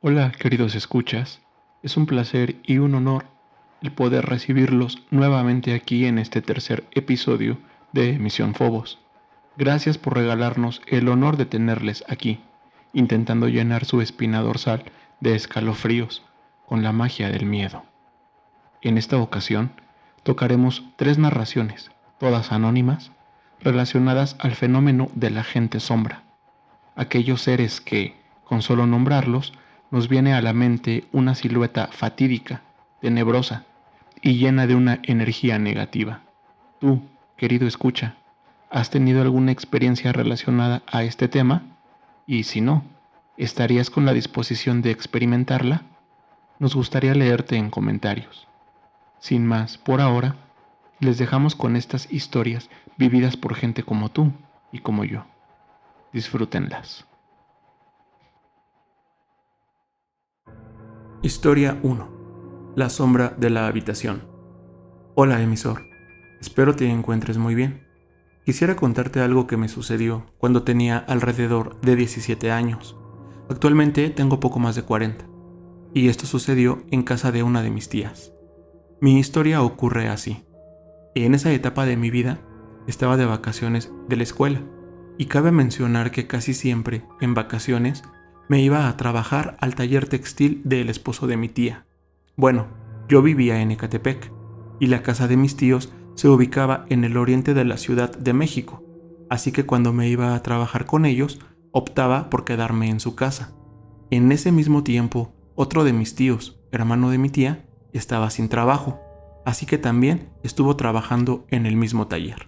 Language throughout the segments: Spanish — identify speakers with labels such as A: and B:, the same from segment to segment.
A: Hola, queridos escuchas. Es un placer y un honor el poder recibirlos nuevamente aquí en este tercer episodio de Misión Fobos. Gracias por regalarnos el honor de tenerles aquí, intentando llenar su espina dorsal de escalofríos con la magia del miedo. En esta ocasión, tocaremos 3 narraciones, todas anónimas, relacionadas al fenómeno de la gente sombra, aquellos seres que, con solo nombrarlos, nos viene a la mente una silueta fatídica, tenebrosa y llena de una energía negativa. Tú, querido escucha, ¿has tenido alguna experiencia relacionada a este tema? Y si no, ¿estarías con la disposición de experimentarla? Nos gustaría leerte en comentarios. Sin más, por ahora, les dejamos con estas historias vividas por gente como tú y como yo. Disfrútenlas. Historia 1. La sombra de la habitación. Hola, emisor. Espero te encuentres muy bien. Quisiera contarte algo que me sucedió cuando tenía alrededor de 17 años. Actualmente tengo poco más de 40. Y esto sucedió en casa de una de mis tías. Mi historia ocurre así. En esa etapa de mi vida estaba de vacaciones de la escuela. Y cabe mencionar que casi siempre, en vacaciones, me iba a trabajar al taller textil del esposo de mi tía. Bueno, yo vivía en Ecatepec, y la casa de mis tíos se ubicaba en el oriente de la Ciudad de México, así que cuando me iba a trabajar con ellos, optaba por quedarme en su casa. En ese mismo tiempo, otro de mis tíos, hermano de mi tía, estaba sin trabajo, así que también estuvo trabajando en el mismo taller.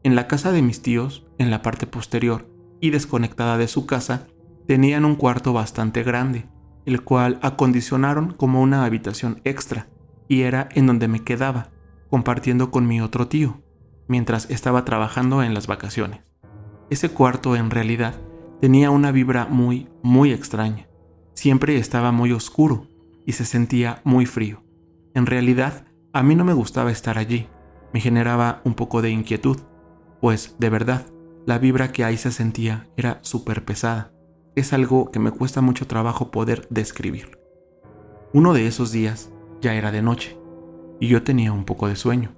A: En la casa de mis tíos, en la parte posterior y desconectada de su casa, tenían un cuarto bastante grande, el cual acondicionaron como una habitación extra, y era en donde me quedaba, compartiendo con mi otro tío, mientras estaba trabajando en las vacaciones. Ese cuarto en realidad tenía una vibra muy extraña. Siempre estaba muy oscuro y se sentía muy frío. En realidad, a mí no me gustaba estar allí, me generaba un poco de inquietud, pues de verdad, la vibra que ahí se sentía era súper pesada. Es algo que me cuesta mucho trabajo poder describir. Uno de esos días ya era de noche y yo tenía un poco de sueño.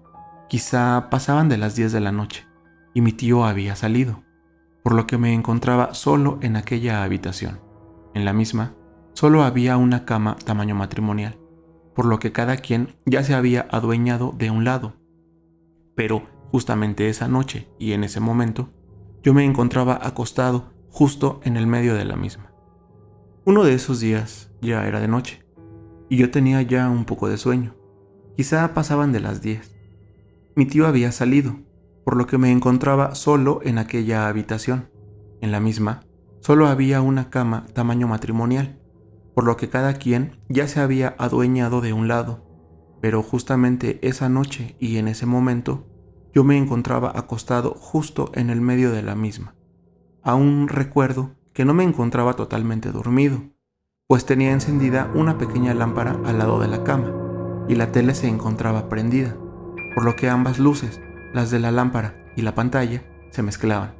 A: Quizá pasaban de las 10 de la noche y mi tío había salido, por lo que me encontraba solo en aquella habitación. En la misma, solo había una cama tamaño matrimonial, por lo que cada quien ya se había adueñado de un lado. Pero justamente esa noche y en ese momento, yo me encontraba acostado justo en el medio de la misma. Uno de esos días ya era de noche, y yo tenía ya un poco de sueño. Quizá pasaban de las 10. Mi tío había salido, por lo que me encontraba solo en aquella habitación. En la misma, solo había una cama tamaño matrimonial, por lo que cada quien ya se había adueñado de un lado. Pero justamente esa noche y en ese momento, yo me encontraba acostado justo en el medio de la misma. Aún recuerdo que no me encontraba totalmente dormido, pues tenía encendida una pequeña lámpara al lado de la cama, y la tele se encontraba prendida, por lo que ambas luces, las de la lámpara y la pantalla, se mezclaban.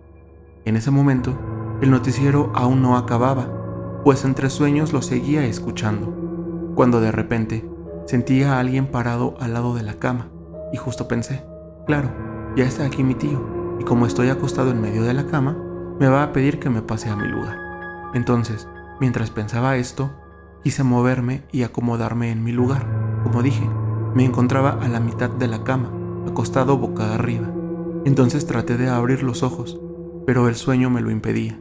A: En ese momento, el noticiero aún no acababa, pues entre sueños lo seguía escuchando, cuando de repente sentía a alguien parado al lado de la cama, y justo pensé, claro, ya está aquí mi tío, y como estoy acostado en medio de la cama, me va a pedir que me pase a mi lugar. Entonces, mientras pensaba esto, quise moverme y acomodarme en mi lugar. Como dije, me encontraba a la mitad de la cama, acostado boca arriba. Entonces traté de abrir los ojos, pero el sueño me lo impedía.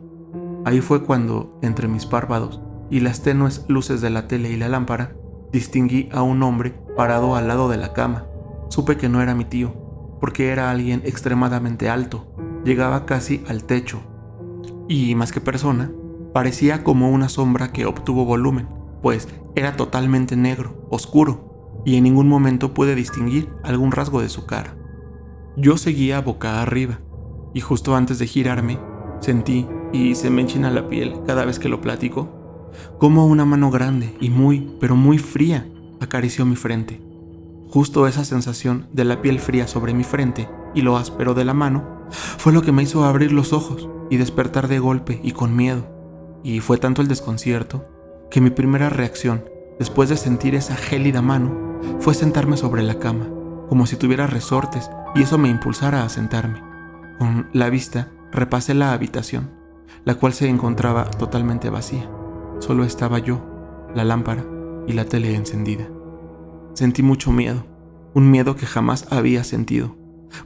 A: Ahí fue cuando, entre mis párpados y las tenues luces de la tele y la lámpara, distinguí a un hombre parado al lado de la cama. Supe que no era mi tío, porque era alguien extremadamente alto, llegaba casi al techo, y más que persona, parecía como una sombra que obtuvo volumen, pues era totalmente negro, oscuro, y en ningún momento pude distinguir algún rasgo de su cara. Yo seguía boca arriba, y justo antes de girarme, sentí, y se me enchina la piel cada vez que lo platico, como una mano grande y pero muy fría acarició mi frente. Justo esa sensación de la piel fría sobre mi frente y lo áspero de la mano fue lo que me hizo abrir los ojos y despertar de golpe y con miedo. Y fue tanto el desconcierto que mi primera reacción, después de sentir esa gélida mano, fue sentarme sobre la cama, como si tuviera resortes, y eso me impulsara a sentarme. Con la vista repasé la habitación, la cual se encontraba totalmente vacía. Solo estaba yo, la lámpara y la tele encendida. Sentí mucho miedo, un miedo que jamás había sentido,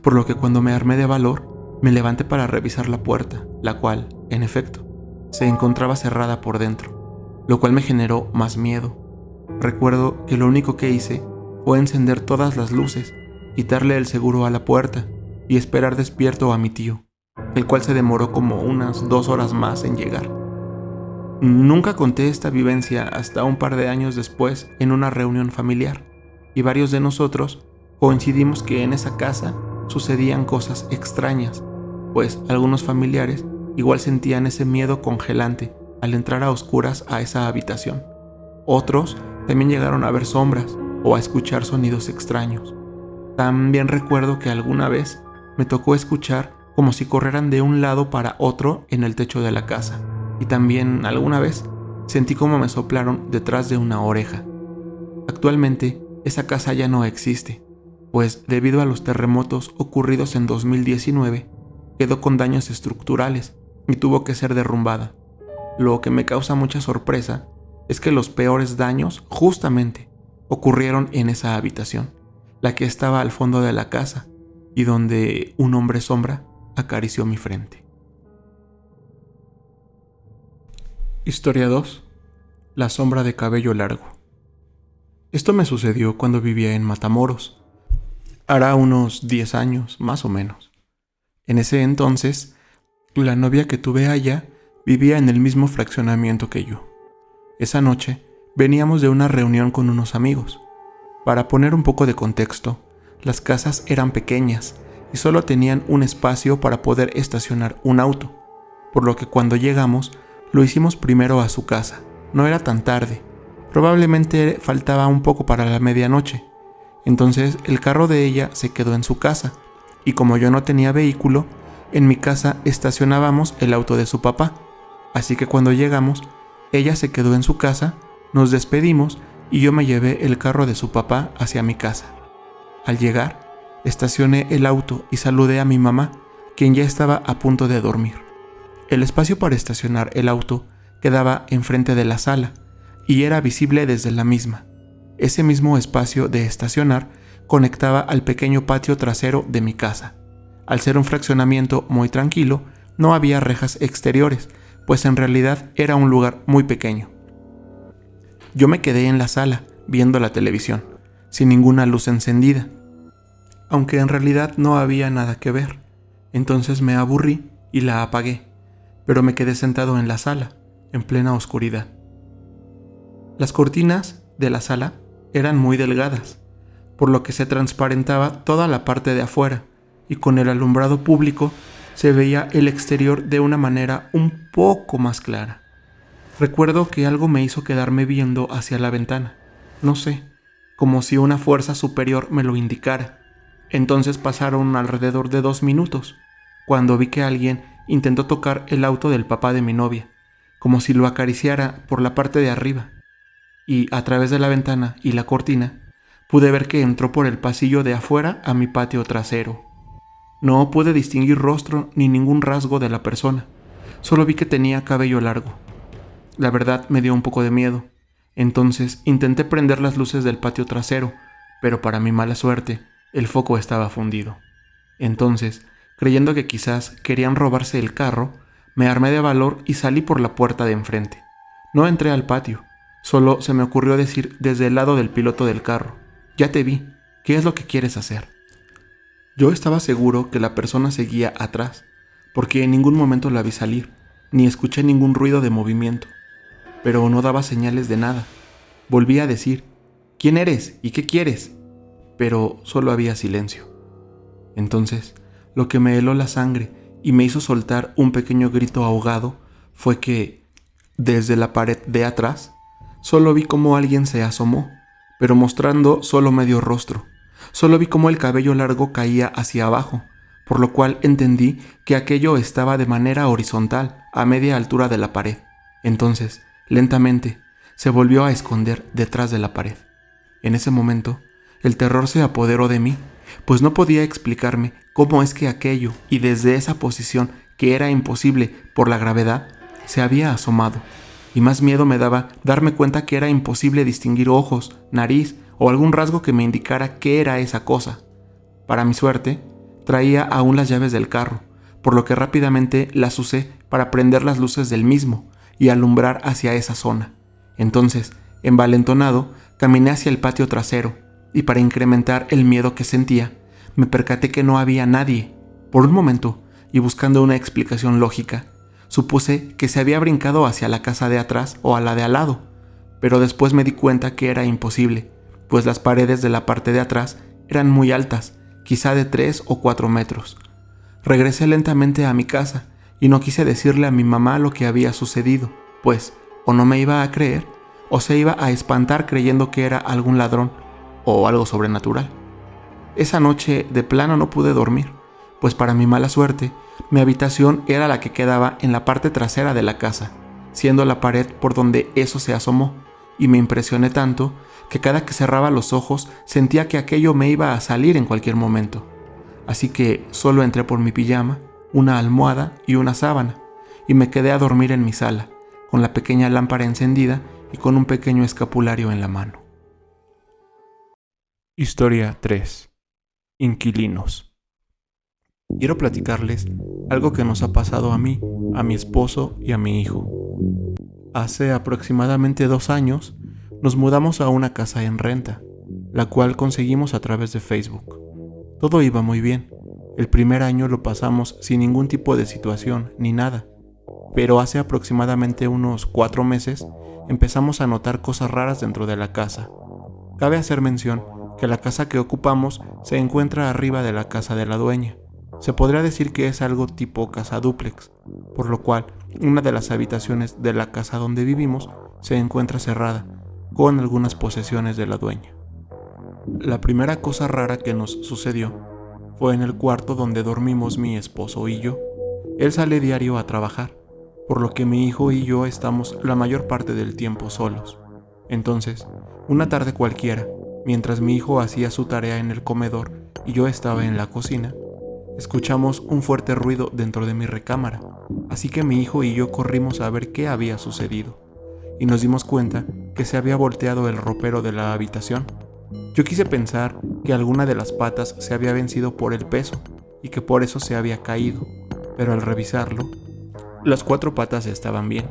A: por lo que cuando me armé de valor, me levanté para revisar la puerta, la cual, en efecto, se encontraba cerrada por dentro, lo cual me generó más miedo. Recuerdo que lo único que hice fue encender todas las luces, quitarle el seguro a la puerta y esperar despierto a mi tío, el cual se demoró como unas 2 horas más en llegar. Nunca conté esta vivencia hasta un par de años después en una reunión familiar, y varios de nosotros coincidimos que en esa casa sucedían cosas extrañas, pues algunos familiares igual sentían ese miedo congelante al entrar a oscuras a esa habitación. Otros también llegaron a ver sombras o a escuchar sonidos extraños. También recuerdo que alguna vez me tocó escuchar como si corrieran de un lado para otro en el techo de la casa, y también alguna vez sentí como me soplaron detrás de una oreja. Actualmente esa casa ya no existe, pues debido a los terremotos ocurridos en 2019 quedó con daños estructurales y tuvo que ser derrumbada. Lo que me causa mucha sorpresa es que los peores daños justamente ocurrieron en esa habitación, la que estaba al fondo de la casa y donde un hombre sombra acarició mi frente. Historia 2. La sombra de cabello largo. Esto me sucedió cuando vivía en Matamoros. Hará unos 10 años, más o menos. En ese entonces, la novia que tuve allá vivía en el mismo fraccionamiento que yo. Esa noche veníamos de una reunión con unos amigos. Para poner un poco de contexto, las casas eran pequeñas y solo tenían un espacio para poder estacionar un auto, por lo que cuando llegamos lo hicimos primero a su casa. No era tan tarde, probablemente faltaba un poco para la medianoche. Entonces el carro de ella se quedó en su casa, y como yo no tenía vehículo, en mi casa estacionábamos el auto de su papá. Así que cuando llegamos, ella se quedó en su casa, nos despedimos y yo me llevé el carro de su papá hacia mi casa. Al llegar, estacioné el auto y saludé a mi mamá, quien ya estaba a punto de dormir. El espacio para estacionar el auto quedaba enfrente de la sala y era visible desde la misma. Ese mismo espacio de estacionar conectaba al pequeño patio trasero de mi casa. Al ser un fraccionamiento muy tranquilo, no había rejas exteriores, pues en realidad era un lugar muy pequeño. Yo me quedé en la sala, viendo la televisión, sin ninguna luz encendida, aunque en realidad no había nada que ver. Entonces me aburrí y la apagué, pero me quedé sentado en la sala, en plena oscuridad. Las cortinas de la sala eran muy delgadas, por lo que se transparentaba toda la parte de afuera, y con el alumbrado público se veía el exterior de una manera un poco más clara. Recuerdo que algo me hizo quedarme viendo hacia la ventana, no sé, como si una fuerza superior me lo indicara. Entonces pasaron alrededor de 2 minutos, cuando vi que alguien intentó tocar el auto del papá de mi novia, como si lo acariciara por la parte de arriba, y a través de la ventana y la cortina pude ver que entró por el pasillo de afuera a mi patio trasero. No pude distinguir rostro ni ningún rasgo de la persona, solo vi que tenía cabello largo. La verdad me dio un poco de miedo, entonces intenté prender las luces del patio trasero, pero para mi mala suerte, el foco estaba fundido. Entonces, creyendo que quizás querían robarse el carro, me armé de valor y salí por la puerta de enfrente. No entré al patio, solo se me ocurrió decir desde el lado del piloto del carro: «Ya te vi, ¿qué es lo que quieres hacer?». Yo estaba seguro que la persona seguía atrás, porque en ningún momento la vi salir, ni escuché ningún ruido de movimiento, pero no daba señales de nada. Volví a decir: «¿Quién eres y qué quieres?», pero solo había silencio. Entonces, lo que me heló la sangre y me hizo soltar un pequeño grito ahogado fue que, desde la pared de atrás, solo vi cómo alguien se asomó, pero mostrando solo medio rostro. Solo vi cómo el cabello largo caía hacia abajo, por lo cual entendí que aquello estaba de manera horizontal, a media altura de la pared. Entonces, lentamente, se volvió a esconder detrás de la pared. En ese momento, el terror se apoderó de mí, pues no podía explicarme cómo es que aquello, y desde esa posición que era imposible por la gravedad, se había asomado. Y más miedo me daba darme cuenta que era imposible distinguir ojos, nariz o algún rasgo que me indicara qué era esa cosa. Para mi suerte, traía aún las llaves del carro, por lo que rápidamente las usé para prender las luces del mismo y alumbrar hacia esa zona. Entonces, envalentonado, caminé hacia el patio trasero y para incrementar el miedo que sentía, me percaté que no había nadie. Por un momento, y buscando una explicación lógica, supuse que se había brincado hacia la casa de atrás o a la de al lado, pero después me di cuenta que era imposible, pues las paredes de la parte de atrás eran muy altas, quizá de 3 o 4 metros. Regresé lentamente a mi casa y no quise decirle a mi mamá lo que había sucedido, pues o no me iba a creer o se iba a espantar creyendo que era algún ladrón o algo sobrenatural. Esa noche de plano no pude dormir, pues para mi mala suerte, mi habitación era la que quedaba en la parte trasera de la casa, siendo la pared por donde eso se asomó, y me impresioné tanto que cada que cerraba los ojos sentía que aquello me iba a salir en cualquier momento. Así que solo entré por mi pijama, una almohada y una sábana, y me quedé a dormir en mi sala, con la pequeña lámpara encendida y con un pequeño escapulario en la mano. Historia 3. Inquilinos. Quiero platicarles algo que nos ha pasado a mí, a mi esposo y a mi hijo. Hace aproximadamente 2 años nos mudamos a una casa en renta, la cual conseguimos a través de Facebook. Todo iba muy bien. El primer año lo pasamos sin ningún tipo de situación ni nada, pero hace aproximadamente unos 4 meses empezamos a notar cosas raras dentro de la casa. Cabe hacer mención que la casa que ocupamos se encuentra arriba de la casa de la dueña. Se podría decir que es algo tipo casa dúplex, por lo cual una de las habitaciones de la casa donde vivimos se encuentra cerrada, con algunas posesiones de la dueña. La primera cosa rara que nos sucedió fue en el cuarto donde dormimos mi esposo y yo. Él sale diario a trabajar, por lo que mi hijo y yo estamos la mayor parte del tiempo solos. Entonces, una tarde cualquiera, mientras mi hijo hacía su tarea en el comedor y yo estaba en la cocina, escuchamos un fuerte ruido dentro de mi recámara, así que mi hijo y yo corrimos a ver qué había sucedido, y nos dimos cuenta que se había volteado el ropero de la habitación. Yo quise pensar que alguna de las patas se había vencido por el peso y que por eso se había caído, pero al revisarlo, las 4 patas estaban bien,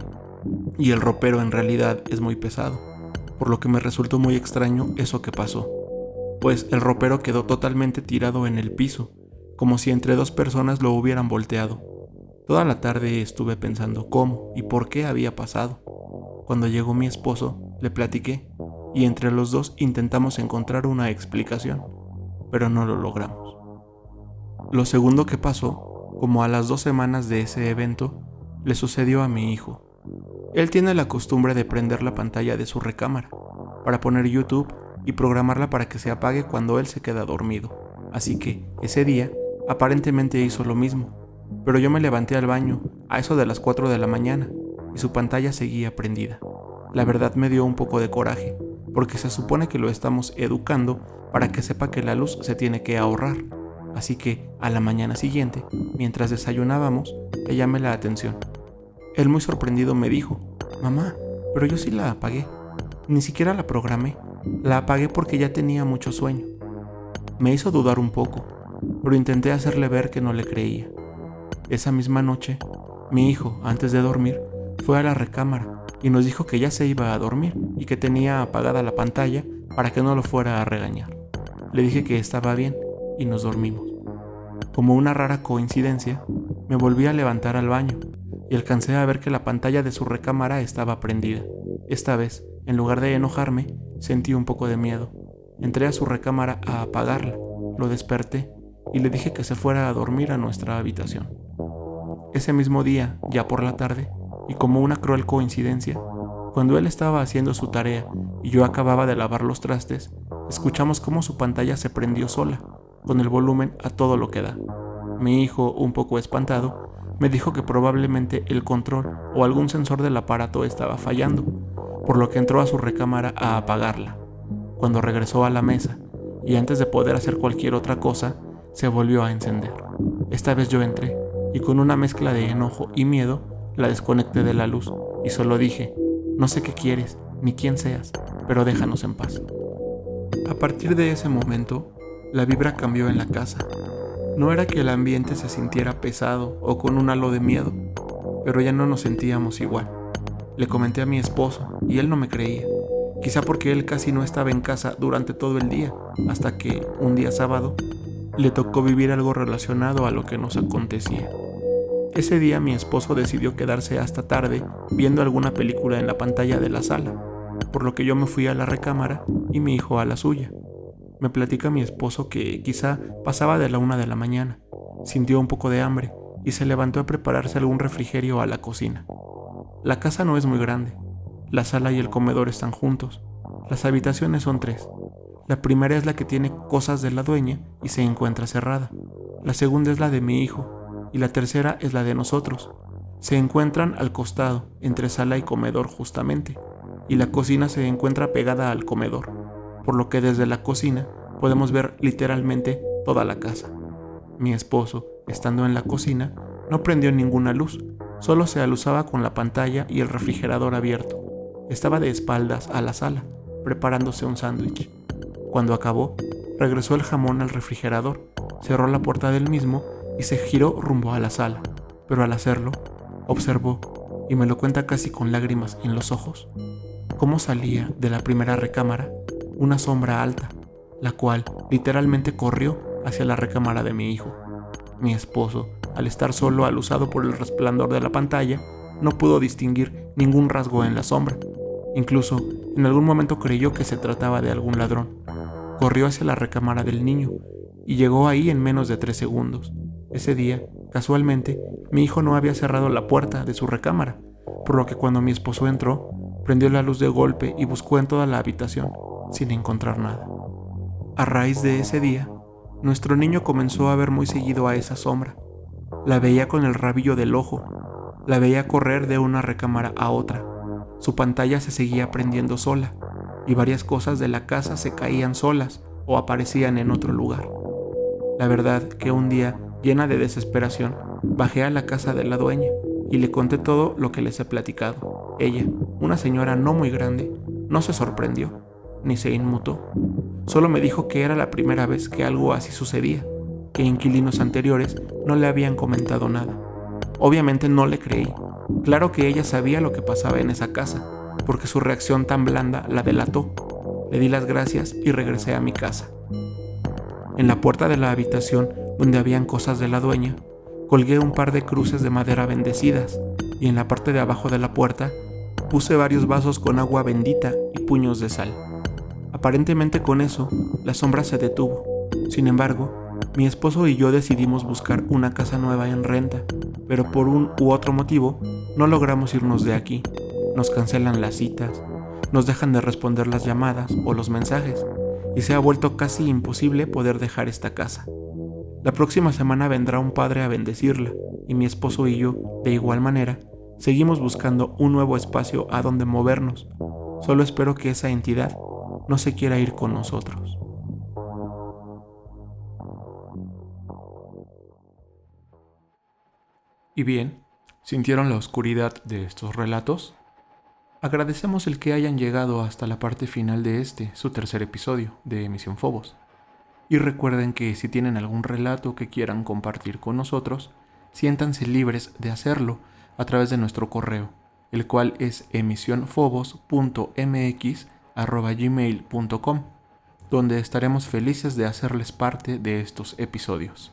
A: y el ropero en realidad es muy pesado, por lo que me resultó muy extraño eso que pasó, pues el ropero quedó totalmente tirado en el piso, como si entre 2 personas lo hubieran volteado. Toda la tarde estuve pensando cómo y por qué había pasado. Cuando llegó mi esposo, le platiqué, y entre los dos intentamos encontrar una explicación, pero no lo logramos. Lo segundo que pasó, como a las 2 semanas de ese evento, le sucedió a mi hijo. Él tiene la costumbre de prender la pantalla de su recámara, para poner YouTube y programarla para que se apague cuando él se queda dormido. Así que, ese día, aparentemente hizo lo mismo, pero yo me levanté al baño a eso de las 4 de la mañana y su pantalla seguía prendida. La verdad me dio un poco de coraje, porque se supone que lo estamos educando para que sepa que la luz se tiene que ahorrar. Así que, a la mañana siguiente, mientras desayunábamos, le llamé la atención. Él muy sorprendido me dijo: «Mamá, pero yo sí la apagué. Ni siquiera la programé. La apagué porque ya tenía mucho sueño». Me hizo dudar un poco, pero intenté hacerle ver que no le creía. Esa misma noche, mi hijo, antes de dormir, fue a la recámara y nos dijo que ya se iba a dormir y que tenía apagada la pantalla para que no lo fuera a regañar. Le dije que estaba bien y nos dormimos. Como una rara coincidencia, me volví a levantar al baño y alcancé a ver que la pantalla de su recámara estaba prendida. Esta vez, en lugar de enojarme, sentí un poco de miedo. Entré a su recámara a apagarla, lo desperté y le dije que se fuera a dormir a nuestra habitación. Ese mismo día, ya por la tarde, y como una cruel coincidencia, cuando él estaba haciendo su tarea y yo acababa de lavar los trastes, escuchamos cómo su pantalla se prendió sola, con el volumen a todo lo que da. Mi hijo, un poco espantado, me dijo que probablemente el control o algún sensor del aparato estaba fallando, por lo que entró a su recámara a apagarla. Cuando regresó a la mesa, y antes de poder hacer cualquier otra cosa, se volvió a encender. Esta vez yo entré, y con una mezcla de enojo y miedo, la desconecté de la luz, y solo dije: no sé qué quieres, ni quién seas, pero déjanos en paz. A partir de ese momento, la vibra cambió en la casa. No era que el ambiente se sintiera pesado o con un halo de miedo, pero ya no nos sentíamos igual. Le comenté a mi esposo y él no me creía, quizá porque él casi no estaba en casa durante todo el día, hasta que, un día sábado, le tocó vivir algo relacionado a lo que nos acontecía. Ese día mi esposo decidió quedarse hasta tarde viendo alguna película en la pantalla de la sala, por lo que yo me fui a la recámara y mi hijo a la suya. Me platica mi esposo que quizá pasaba de la 1 de la mañana, sintió un poco de hambre y se levantó a prepararse algún refrigerio a la cocina. La casa no es muy grande, la sala y el comedor están juntos, las habitaciones son 3. La primera es la que tiene cosas de la dueña y se encuentra cerrada, la segunda es la de mi hijo y la tercera es la de nosotros. Se encuentran al costado, entre sala y comedor justamente, y la cocina se encuentra pegada al comedor, por lo que desde la cocina podemos ver literalmente toda la casa. Mi esposo, estando en la cocina, no prendió ninguna luz, solo se alusaba con la pantalla y el refrigerador abierto. Estaba de espaldas a la sala, preparándose un sándwich. Cuando acabó, regresó el jamón al refrigerador, cerró la puerta del mismo y se giró rumbo a la sala, pero al hacerlo, observó, y me lo cuenta casi con lágrimas en los ojos, cómo salía de la primera recámara una sombra alta, la cual literalmente corrió hacia la recámara de mi hijo. Mi esposo, al estar solo alusado por el resplandor de la pantalla, no pudo distinguir ningún rasgo en la sombra. Incluso, en algún momento creyó que se trataba de algún ladrón. Corrió hacia la recámara del niño y llegó ahí en menos de 3 segundos. Ese día, casualmente, mi hijo no había cerrado la puerta de su recámara, por lo que cuando mi esposo entró, prendió la luz de golpe y buscó en toda la habitación, sin encontrar nada. A raíz de ese día, nuestro niño comenzó a ver muy seguido a esa sombra. La veía con el rabillo del ojo, la veía correr de una recámara a otra. Su pantalla se seguía prendiendo sola, y varias cosas de la casa se caían solas o aparecían en otro lugar. La verdad que un día, llena de desesperación, bajé a la casa de la dueña y le conté todo lo que les he platicado. Ella, una señora no muy grande, no se sorprendió, ni se inmutó. Solo me dijo que era la primera vez que algo así sucedía, que inquilinos anteriores no le habían comentado nada. Obviamente no le creí. Claro que ella sabía lo que pasaba en esa casa, porque su reacción tan blanda la delató. Le di las gracias y regresé a mi casa. En la puerta de la habitación donde habían cosas de la dueña, colgué un par de cruces de madera bendecidas y en la parte de abajo de la puerta puse varios vasos con agua bendita y puños de sal. Aparentemente con eso, la sombra se detuvo. Sin embargo, mi esposo y yo decidimos buscar una casa nueva en renta, pero por un u otro motivo no logramos irnos de aquí. Nos cancelan las citas, nos dejan de responder las llamadas o los mensajes, y se ha vuelto casi imposible poder dejar esta casa. La próxima semana vendrá un padre a bendecirla, y mi esposo y yo, de igual manera, seguimos buscando un nuevo espacio a donde movernos. Solo espero que esa entidad no se quiera ir con nosotros. Y bien, ¿sintieron la oscuridad de estos relatos? Agradecemos el que hayan llegado hasta la parte final de su tercer episodio de Emisión Fobos. Y recuerden que si tienen algún relato que quieran compartir con nosotros, siéntanse libres de hacerlo a través de nuestro correo, el cual es emisionfobos.mx@gmail.com, donde estaremos felices de hacerles parte de estos episodios.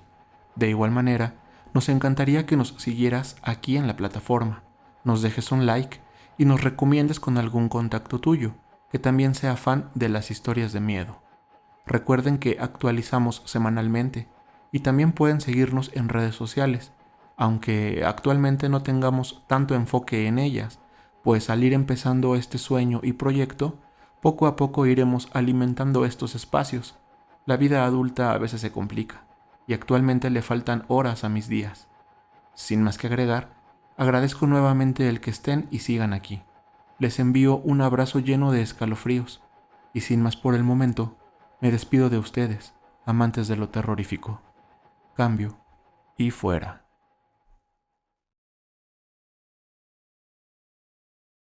A: De igual manera, nos encantaría que nos siguieras aquí en la plataforma, nos dejes un like y nos recomiendes con algún contacto tuyo, que también sea fan de las historias de miedo. Recuerden que actualizamos semanalmente y también pueden seguirnos en redes sociales, aunque actualmente no tengamos tanto enfoque en ellas, pues al ir empezando este sueño y proyecto, poco a poco iremos alimentando estos espacios. La vida adulta a veces se complica, y actualmente le faltan horas a mis días. Sin más que agregar, agradezco nuevamente el que estén y sigan aquí. les envío un abrazo lleno de escalofríos, y sin más por el momento, me despido de ustedes, amantes de lo terrorífico. Cambio y fuera.